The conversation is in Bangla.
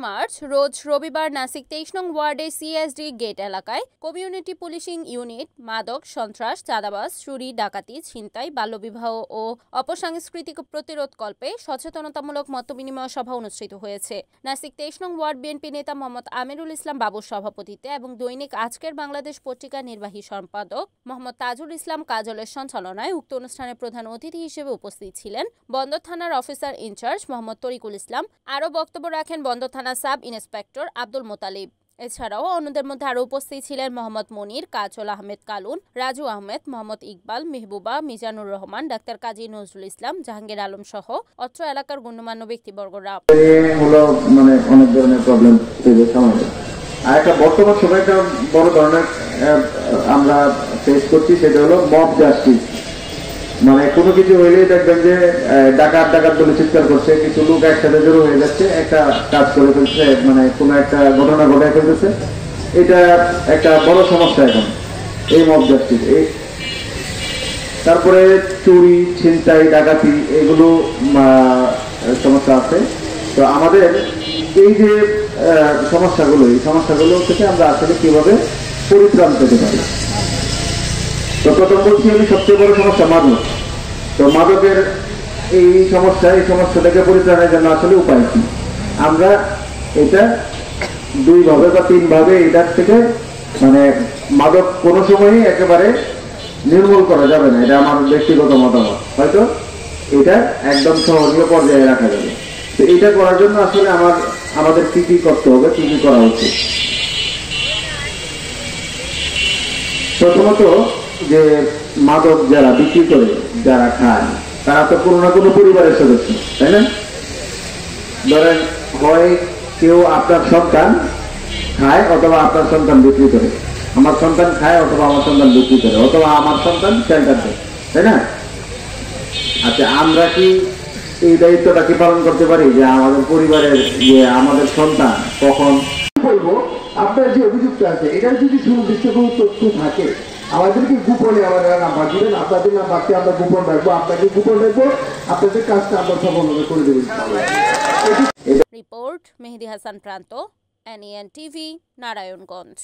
মার্চ রোজ রবিবার নাসিক 23 নং ওয়ার্ডে সিএসডি গেট এলাকায় কমিউনিটি পুলিশিং ইউনিট মাদক সন্ত্রাস চাঁদাবাজ চুরি ডাকাতি ছিনতাই বাল্যবিবাহ ও অপসাংস্কৃতিক প্রতিরোধ কল্পে সচেতনতামূলক মতবিনিময় সভা অনুষ্ঠিত হয়েছে। নাসিক 23 নং ওয়ার্ড বিএনপি নেতা মোহাম্মদ আমিরুল ইসলাম বাবুর সভাপতিত্বে এবং দৈনিক আজকের বাংলাদেশ পত্রিকার নির্বাহী সম্পাদক মোহাম্মদ তাজুল ইসলাম কাজলের সঞ্চালনায় উক্ত অনুষ্ঠানে প্রধান অতিথি হিসেবে উপস্থিত ছিলেন বন্দর থানার অফিসার ইনচার্জ মোহাম্মদ তরিকুল ইসলাম। আরও বক্তব্য রাখেন বন্দর থানা সাব ইন্সপেক্টর আব্দুল মোতালিব। এছাড়াও অন্যদের মধ্যে আরও উপস্থিত ছিলেন মোহাম্মদ মনির, কাজল আহমেদ কালুন, রাজু আহমেদ, মোহাম্মদ ইকবাল, মেহবুবা, মিজানুর রহমান, ডাক্তার কাজী নজরুল ইসলাম, জাহাঙ্গীর আলম সহ অত্র এলাকার গণ্যমান্য ব্যক্তিবর্গরা। অনেক ধরনের প্রবলেম আর একটা বর্তমান সময় একটা বড় ধরনের আমরা ফেস করছি, সেটা হলো মব জাস্টিস। মানে কোনো কিছু হইলেই দেখবেন যে ডাকাত ডাকাত বলে চিৎকার করছে, কিছু লোক একসাথে জড়ো হয়ে যাচ্ছে, একটা কাজ করে ফেলছে, মানে কোনো একটা ঘটনা ঘটায় ফেলতেছে। এটা একটা বড় সমস্যা এখন, এই মব জাস্টিস। তারপরে চুরি ছিনতাই ডাকাতি এগুলো সমস্যা আছে। তো আমাদের এই যে সমস্যাগুলো, এই সমস্যাগুলো থেকে আমরা আসলে কিভাবে পরিত্রাণ পেতে পারি। তো প্রথম বলছি আমি সবচেয়ে বড় সমস্যা মাদক। তো মাদকের এই সমস্যা থেকে পরিত্রাণের জন্য আসলে উপায় কি? আমরা এটা দুইভাবে বা তিনভাবে এটার থেকে মানে মাদক কোনো সময়ই একেবারে নির্মূল করা যাবে না, এটা আমার ব্যক্তিগত মতামত। হয়তো এটা একদম সহনীয় পর্যায়ে রাখা যাবে। তো এটা করার জন্য আসলে আমাদের কি কি করতে হবে, কি কি করা উচিত? প্রথমত যে মাদক যারা বিক্রি করে, যারা খায়, তারা তো কোনো না কোনো পরিবারের সদস্য, তাই না? ধরেন হয় কেউ আপনার সন্তান খায় অথবা আপনার সন্তান বিক্রি করে, আমার সন্তান খায় অথবা আমার সন্তান বিক্রি করে, অথবা আমার সন্তান সেন্টার দেয়, তাই না? আচ্ছা, আমরা কি এই দায়িত্বটা কি পালন করতে পারি যে আমাদের পরিবারের যে আমাদের সন্তান কখন বলবো? আপনার যে অভিযুক্ত আছে এটার যদি সুনির্দিষ্ট কোনো তথ্য থাকে আমাদেরকে গোপনে আমাদের নাম্বার দিবেন, আপনাদের নাম্বারটি আমরা গোপন রাখবো, আপনাকে গোপন রাখবো, আপনাদের কাজটা আমরা সফলভাবে করে দেবেন। রিপোর্ট মেহেদি হাসান প্রান্ত, NEN টিভি, নারায়ণগঞ্জ।